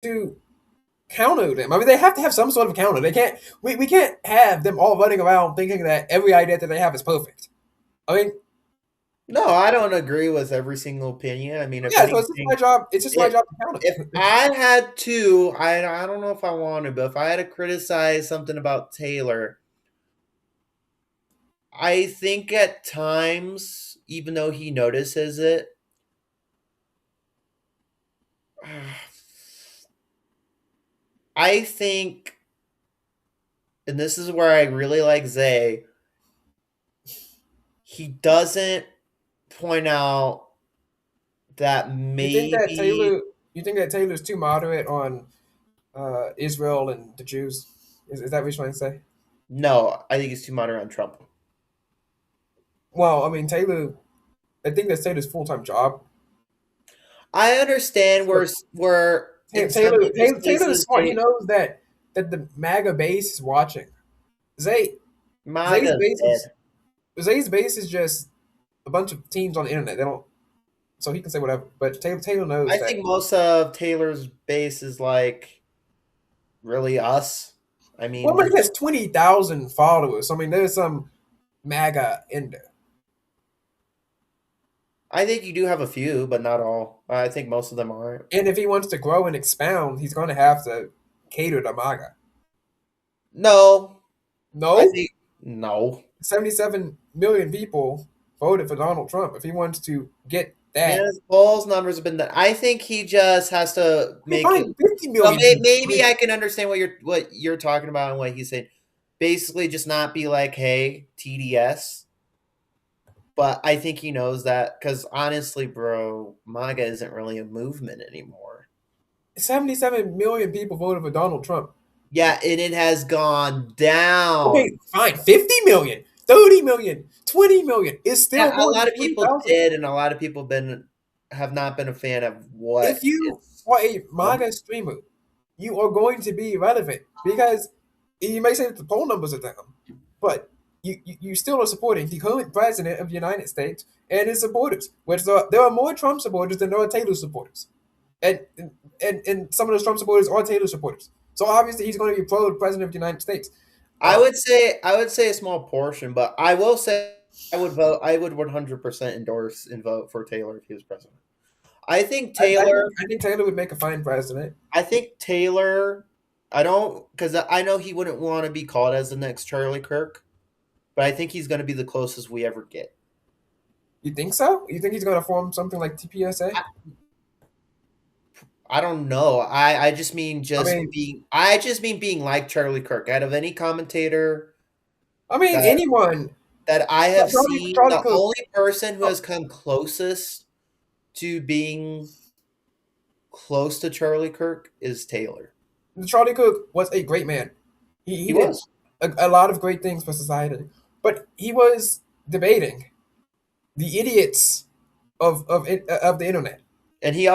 to counter them. I mean, they have to have some sort of counter. They can't. We can't have them all running around thinking that every idea that they have is perfect. I mean, No, I don't agree with every single opinion. I mean, if yeah. So it's just my anything, job. It's just my if job to counter. if I had to, I don't know if I want to, but if I had to criticize something about Taylor, I think at times, even though he notices it, I think, and this is where I really like Zay, he doesn't point out that You think that maybe Taylor? You think that Taylor's too moderate on Israel and the Jews? Is that what you're trying to say? no, I think he's too moderate on Trump. Well, I mean, Taylor. I think that's Taylor's full time job. I understand So where in some people's Taylor is cases, smart. He knows that the MAGA base is watching. Zay Zay's MAGA's base is dead. Zay's base is just a bunch of teams on the internet. They don't, so he can say whatever. But Taylor knows I that. think most of Taylor's base is like really us. I Well, mean, I mean, he has 20,000 followers. I mean, there's some MAGA in there. I think you do have a few, but not all. I think most of them aren't. And if he wants to grow and expound, he's going to have to cater to MAGA. No, I No, think no. 77 million people voted for Donald Trump. If he wants to get Man, that, his polls numbers have been that. I think he just has to I mean, make it. fine, 50 Well, million people. I maybe mean, I can understand what you're talking about and what he's saying. Basically, just not be like, "Hey, TDS." But I think he knows that because honestly, bro, MAGA isn't really a movement anymore. 77 million people voted for Donald Trump. Yeah, and it has gone down. Okay, fine, 50 million, 30 million, 20 million. It's still Yeah, a more lot than of people 20,000. did, and a lot of people been have not been a fan of If what you is. are a MAGA streamer, you are going to be relevant because you may say that the poll numbers are down, but you still are supporting the current president of the United States and his supporters. Which there are more Trump supporters than there are Taylor supporters, and and some of those Trump supporters are Taylor supporters. So obviously he's going to be pro president of the United States. Um, I would say a small portion, but I will say I would vote. I would 100% endorse and vote for Taylor if he was president. I think Taylor. I think Taylor would make a fine president. I think Taylor. I don't because I know he wouldn't want to be called as the next Charlie Kirk, but I think he's going to be the closest we ever get. You think so? You think he's going to form something like TPSA? I, I don't know. I just mean I mean, being like Charlie Kirk. Out of any commentator that anyone. I have seen, Charlie the Cook. only person who Oh, has come closest to being close to Charlie Kirk is Taylor. Charlie Cook was a great man. He He did was. a lot of great things for society, but he was debating the idiots of the internet, And he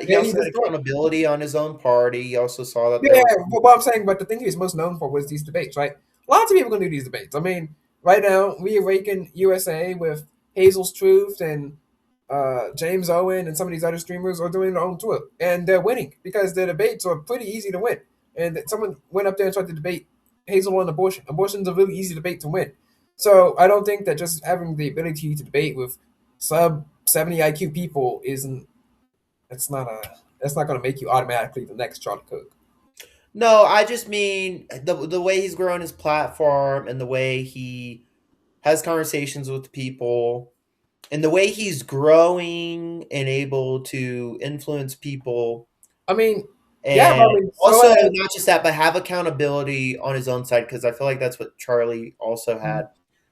and he also had destroyed. accountability on his own party. He also saw that there Yeah, were what I'm saying, but the thing he was most known for was these debates, right? Lots of people gonna do these debates. I mean, right now we awaken USA with Hazel's Truth and James Owen and some of these other streamers are doing their own tour, and they're winning because their debates are pretty easy to win. And someone went up there and tried to debate Hazel on abortion. Abortion's a really easy debate to win. So I don't think that just having the ability to debate with sub 70 IQ people isn't. That's not a. That's not going to make you automatically the next Charlie Cook. No, I just mean the way he's grown his platform and the way he has conversations with people and the way he's growing and able to influence people I mean, yeah, but and I mean, also not just that but have accountability on his own side because I feel like that's what Charlie also had.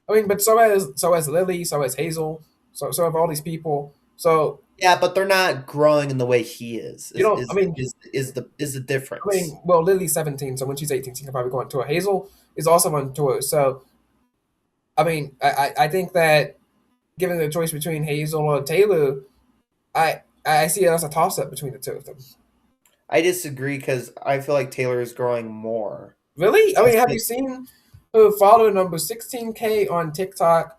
but so has Lily, so has Hazel, so have all these people. So Yeah, but they're not growing in the way he is. you don't. Is the I difference. mean, well, Lily's 17, so when she's 18, she can probably go on tour. Hazel is also on tour, so I mean, I think that given the choice between Hazel or Taylor, I see it as a toss up between the two of them. I disagree because I feel like Taylor is growing more. Really? I I mean, have feel you seen her follower number 16K on TikTok?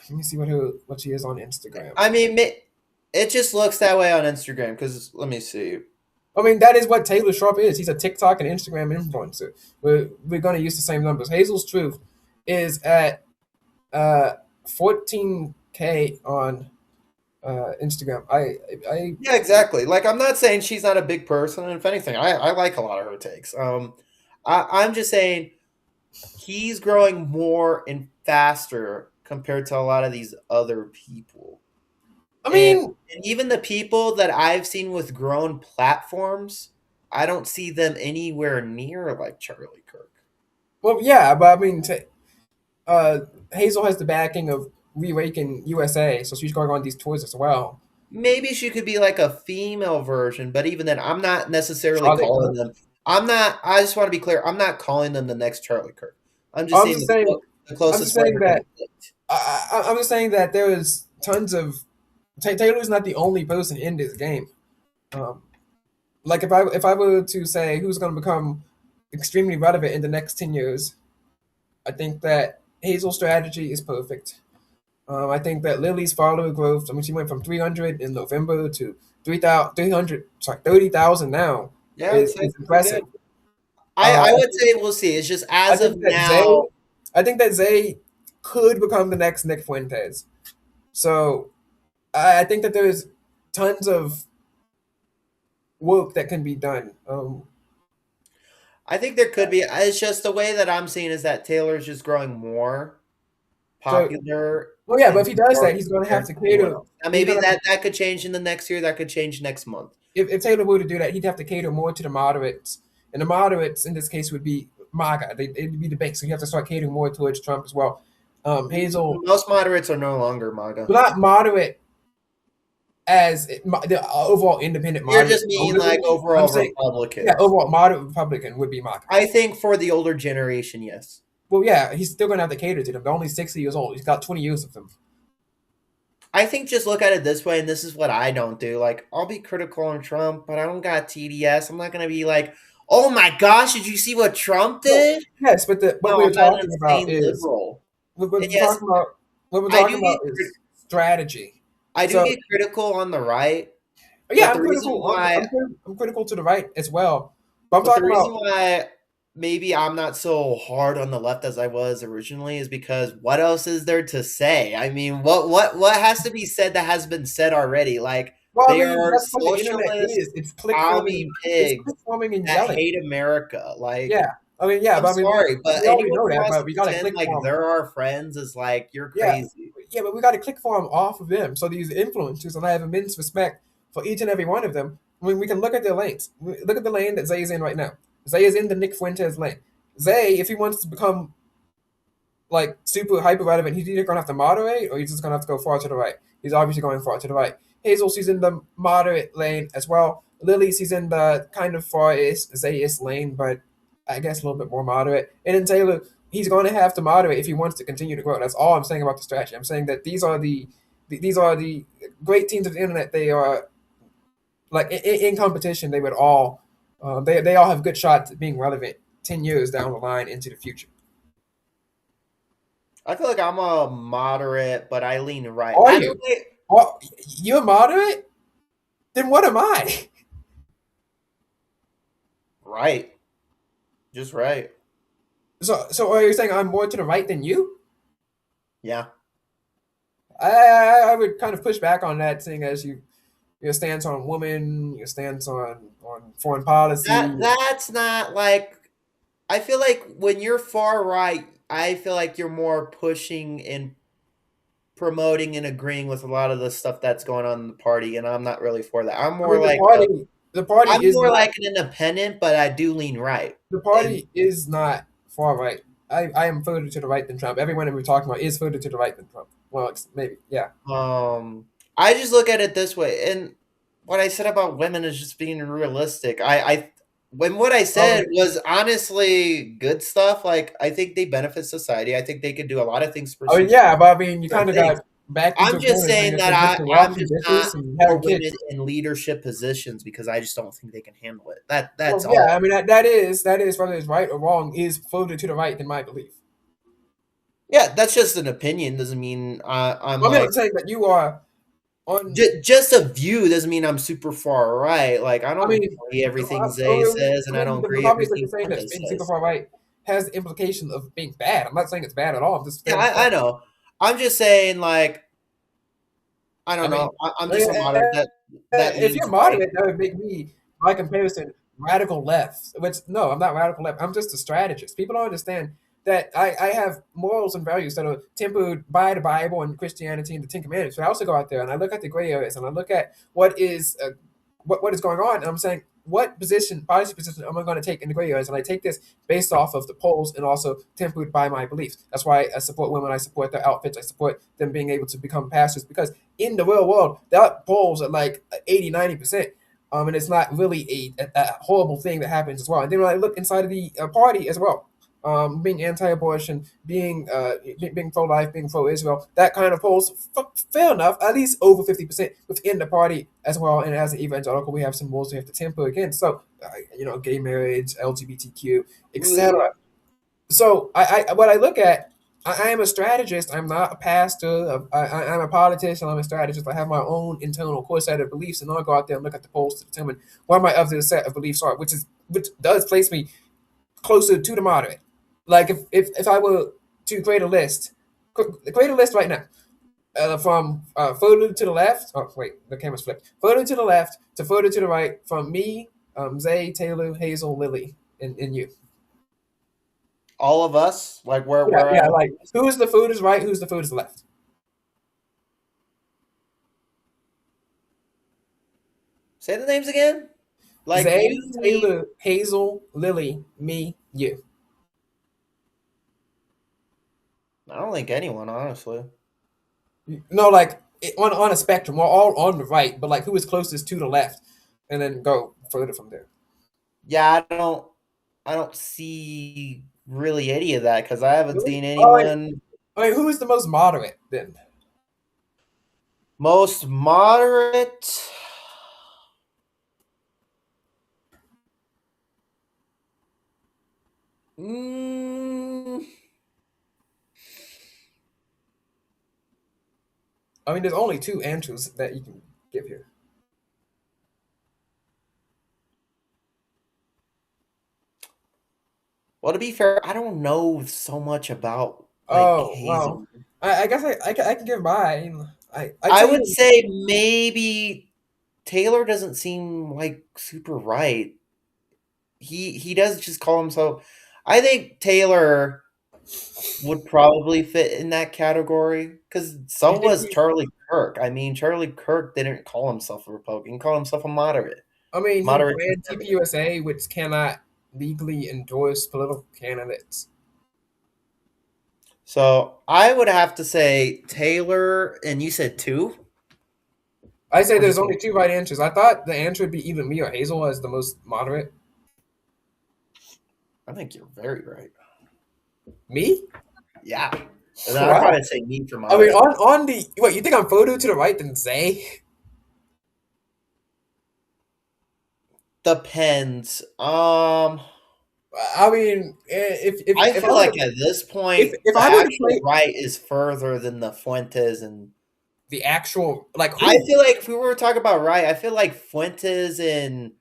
Let me see what she is on Instagram. I mean, it just looks that way on Instagram because let me see. I mean, that is what Taylor Sharp is. He's a TikTok and Instagram influencer. We're going to use the same numbers. Hazel's Truth is at 14K on Instagram. I Yeah, exactly. Like, I'm not saying she's not a big person, and if anything, I like a lot of her takes. I'm just saying he's growing more and faster compared to a lot of these other people. I And, mean, and even the people that I've seen with grown platforms, I don't see them anywhere near like Charlie Kirk. well, yeah, but I mean, uh, Hazel has the backing of Reawaken USA, so she's going on these tours as well. Maybe she could be like a female version, but even then, I'm not necessarily Charlotte calling Kirk. them. I'm not. I just want to be clear. I'm not calling them the next Charlie Kirk. I'm just I'm saying just saying. the I'm just closest way saying they're going that. to get. I'm just saying that there is tons of Taylor's not the only person in this game. Um, like if I were to say who's going to become extremely relevant in the next 10 years, I think that Hazel's strategy is perfect. I think that Lily's follower growth. I mean, she went from 300 in November to 3,000, 300, sorry, 30,000 now Yeah, I'd say is it's pretty impressive. good. I I would say we'll see. It's just I as of think that now. I think that Zay could become the next Nick Fuentes. So I think that there's tons of work that can be done. I think there could be. It's just the way that I'm seeing is that Taylor's just growing more so popular well, yeah, but and if he does more that, he's going to have compared to to anyone cater. else. Now, He's maybe going to that could change in the next year. That could change next month. if Taylor were to do that, he'd have to cater more to the moderates, and the moderates in this case would be MAGA. They'd be the base, so you have to start catering more towards Trump as well. Hazel, Most moderates are no longer MAGA. not moderate as the overall independent You're moderate just mean voters. like I'm overall saying, yeah, Republicans. overall moderate Republican would be MAGA. I think for the older generation, yes. Well, yeah, he's still going to have to cater to them. They're only 60 years old. He's got 20 years of them. I think just look at it this way, and this is what I don't do. Like, I'll be critical on Trump, but I don't got TDS. I'm not gonna be like, "Oh my gosh, did you see what Trump No, did?" yes, but what No, we're I'm not an talking about insane is liberal. what And we're yes, talking about. What we're I talking do about get is strategy. I do So get critical on the right, yeah, but I'm the reason critical. why I'm critical to the right as well. But I'm but the talking reason about why maybe I'm not so hard on the left as I was originally is because what else is there to say? I mean, what has to be said that has been said already? Like well, I they mean are that's what the internet socialist is. It's click forming. commie It's pigs click forming and that yelling. hate America. Like, Yeah, I mean yeah, I'm but I mean sorry, but we already anyone know who that. wants But to we got to pretend click like form. they're our friends is like you're Yeah, crazy. yeah, but we got to click form off of them. So these influencers, and I have immense respect for each and every one of them. I mean, we can look at their lanes. Look at the lane that Zay is in right now. Zay is in the Nick Fuentes lane. Zay, if he wants to become like super hyper relevant, he's either gonna have to moderate or he's just gonna have to go far to the right. He's obviously going far to the right. Hazel, she's in the moderate lane as well. Lily, she's in the kind of far-ish Zay-ish lane, but I guess a little bit more moderate. And then Taylor, he's going to have to moderate if he wants to continue to grow. That's all I'm saying about the strategy. I'm saying that these are the great teams of the internet. They are like in competition. They would all they all have good shots at being relevant 10 years down the line into the future. I feel like I'm a moderate, but I lean right. Are I don't you? think You're moderate? Then what am I? right. Just right. So are you saying I'm more to the right than you? Yeah. I would kind of push back on that, seeing as your stance on women, your stance on foreign policy. That's not like I feel like when you're far right, I feel like you're more pushing and promoting and agreeing with a lot of the stuff that's going on in the party, and I'm not really for that. I mean, the I'm party is more not like an independent, but I do lean right. the And party is not far right. I am further to the right than Trump. Everyone that we're talking about is further to the right than Trump. Well, it's maybe yeah. I just look at it this way, and what I said about women is just being realistic. I when what I Um, said was honestly good stuff. Like I think they benefit society. I think they could do a lot of things for I mean, society. yeah, but I mean, you Different kind of things. got backed into I'm a just corner saying saying it's that a good to I'm wealthy just not bitches and for having women kids. in leadership positions because I just don't think they can handle it. That's Well, yeah, all. I mean that is whether it's right or wrong is further to the right than my belief. Yeah, that's just an opinion. Doesn't mean I'm I mean, I'm like not saying that you are. On, Just a view doesn't mean I'm super far right. Like I I don't mean, agree everything Zay says, and I don't the agree problem is that you're everything saying that Fuentes being super says. far right has the implication of being bad. I'm not saying it's bad at all. I'm just Yeah, stating I facts. know. I'm just saying, like I I don't mean, know. I'm I mean, just a moderate that if leans you're right. moderate, that would make me, by comparison, radical left. Which no, I'm not radical left. I'm just a strategist. People don't understand that I have morals and values that are tempered by the Bible and Christianity and the Ten Commandments. But I also go out there and I look at the gray areas and I look at what is going on. And I'm saying, what position, policy position, am I going to take in the gray areas? And I take this based off of the polls and also tempered by my beliefs. That's why I support women. I support their outfits. I support them being able to become pastors because in the real world, that polls are like 80, 90%. And it's not really a horrible thing that happens as well. And then when I look inside of the party as well, being anti-abortion, being pro-life, being pro-Israel, that kind of polls, fair enough, at least over 50% within the party as well. And as an evangelical, we have some rules we have to temper against. So, gay marriage, LGBTQ, etc. So what I look at, I am a strategist. I'm not a pastor. I'm a politician. I'm a strategist. I have my own internal core set of beliefs, and I'll go out there and look at the polls to determine what my other set of beliefs are, which does place me closer to the moderate. Like if I were to create a list right now, from further to the left. Oh wait, the camera's flipped. Further to the left to further to the right, from me, Zay, Taylor, Hazel, Lily, and you. All of us, like Yeah, we're yeah. Like who's the food is right, who's the food is left. say the names again. Like Zay, you, me. Taylor, Hazel, Lily, me, you. I don't think anyone, honestly. No, like on a spectrum, we're all on the right, but like who is closest to the left, and then go further from there. Yeah, I don't see really any of that because I haven't Really? seen Oh, wait. anyone I mean, who is the most moderate then? most moderate. Mm, I mean, there's only two answers that you can give here. well, to be fair, I don't know so much about like Oh well, Hazel. I guess I can give mine. I'd I say would even say maybe Taylor doesn't seem like super right. He does just call himself. I think Taylor would probably fit in that category because you so think was he's. Charlie Kirk. I mean, Charlie Kirk didn't call himself a Republican; he called himself a moderate, I mean, he moderate ran conservative. TPUSA, which cannot legally endorse political candidates. So I would have to say Taylor, and you said two I say or there's just only two right answers. I thought the answer would be either me or Hazel as the most moderate. I think you're very right. Me? Yeah, and then I'd Wow. probably say me for I mean, moderate. on the what you think I'm photo to the right than Zay? Depends. I mean, I if feel I were like to at this point, if the I were to actual play right is further than the Fuentes and the actual like I who feel like if we were talking about right, I feel like Fuentes and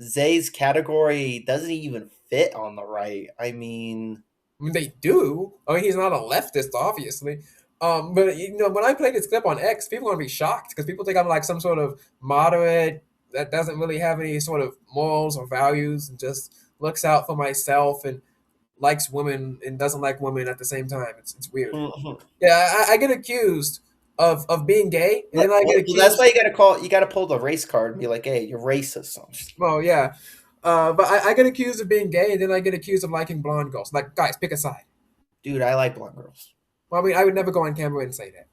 Zay's category doesn't even fit on the right. I mean, I mean, they do. I mean, he's not a leftist, obviously. But when I play this clip on X, people are gonna be shocked because people think I'm like some sort of moderate that doesn't really have any sort of morals or values and just looks out for myself and likes women and doesn't like women at the same time. It's weird. mhm. Yeah, I get accused of being gay, and then I get Well, that's why accused. you gotta pull the race card and be like, hey, you're racist. Well, yeah. But I get accused of being gay, and then I get accused of liking blonde girls. Like, guys, pick a side. Dude, I like blonde girls. Well, I mean, I would never go on camera and say that.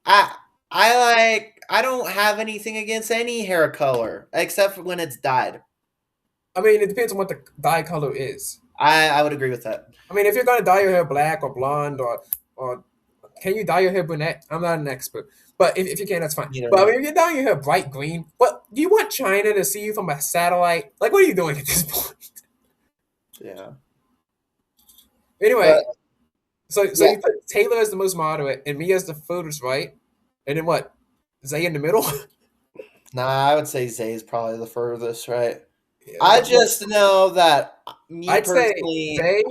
I I don't have anything against any hair color except for when it's dyed. I mean, it depends on what the dye color is. I would agree with that. I mean, if you're gonna dye your hair black or blonde or can you dye your hair brunette? I'm not an expert, but if you can, that's fine. You But I know, mean, if you're dyeing your hair bright green, what do you want China to see you from a satellite? Like, what are you doing at this point? yeah. Anyway, But so yeah, you put Taylor as the most moderate and me as the furthest right, and then what? Zay in the middle. Nah, I would say Zay is probably the furthest, right? Yeah, I just know that me I'd say personally, Zay.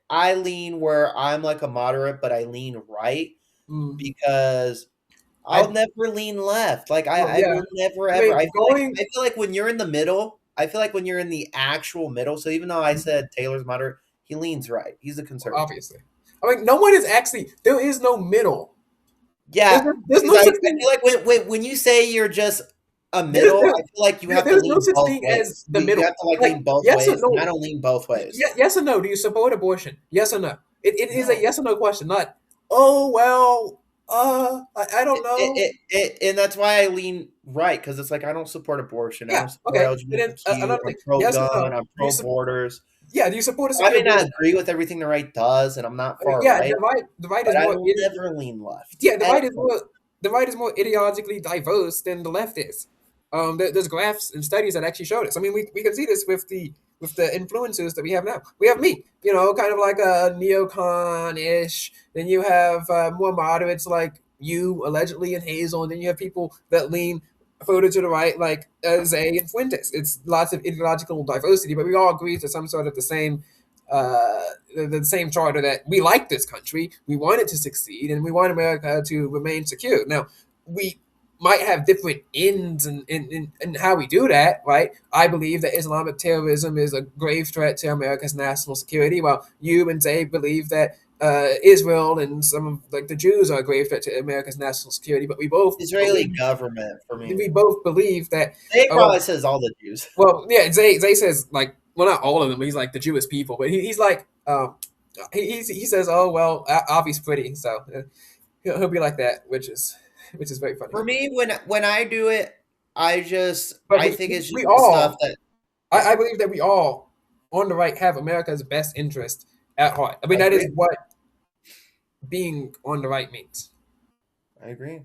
I lean where I'm like a moderate, but I lean right Mm, because I'll I never lean left. Like well, I yeah. will never I ever. mean, going. I feel like when you're in the middle, I feel like when you're in the actual middle. So even though I said Taylor's moderate, he leans right. He's a Well, conservative. obviously, I mean, no one is actually. There is no middle. Yeah, There's because no such I thing. feel like when you say you're just a There's, middle, I feel like you have to there's no lean such both thing as ways. the You middle. have to like Like lean both yes or ways, and I no. don't lean both ways. Yes or no. Do you support abortion? Yes or no. It is a No. yes or no question. Not oh well. I don't know. And that's why I lean right because it's like I don't support abortion. I Yeah. don't support Okay. And then LGBTQ. another I'm thing. pro Yes or gun. no. I'm Do you pro borders. yeah? Do you support a I secure may not border? agree with everything the right does, and I'm not I mean, far yeah. right, The right is but I more. will never lean left. Yeah, Ever. the right is more ideologically diverse than the left is. There's graphs and studies that actually show this. I mean, we can see this with the influencers that we have now. We have me, kind of like a neocon-ish. Then you have more moderates like you, allegedly, and Hazel. And then you have people that lean further to the right, like Zay and Fuentes. It's lots of ideological diversity, but we all agree to some sort of uh, the same charter that we like this country, we want it to succeed, and we want America to remain secure. Now, we might have different ends in how we do that, right? I believe that Islamic terrorism is a grave threat to America's national security, while you and Zay believe that Israel and some of like the Jews are a grave threat to America's national security. But Israeli government for me. we both believe that. They Well, probably says all the Jews. well, yeah, Zay says like, well, not all of them, but he's like the Jewish people, but he's like, he says, oh well, Avi's pretty, so he'll be like that, which is very funny. For me, when I do it, But I think it's we just the stuff all, that I believe that we all on the right have America's best interest at heart. I mean, I that is agree. what being on the right means. I agree.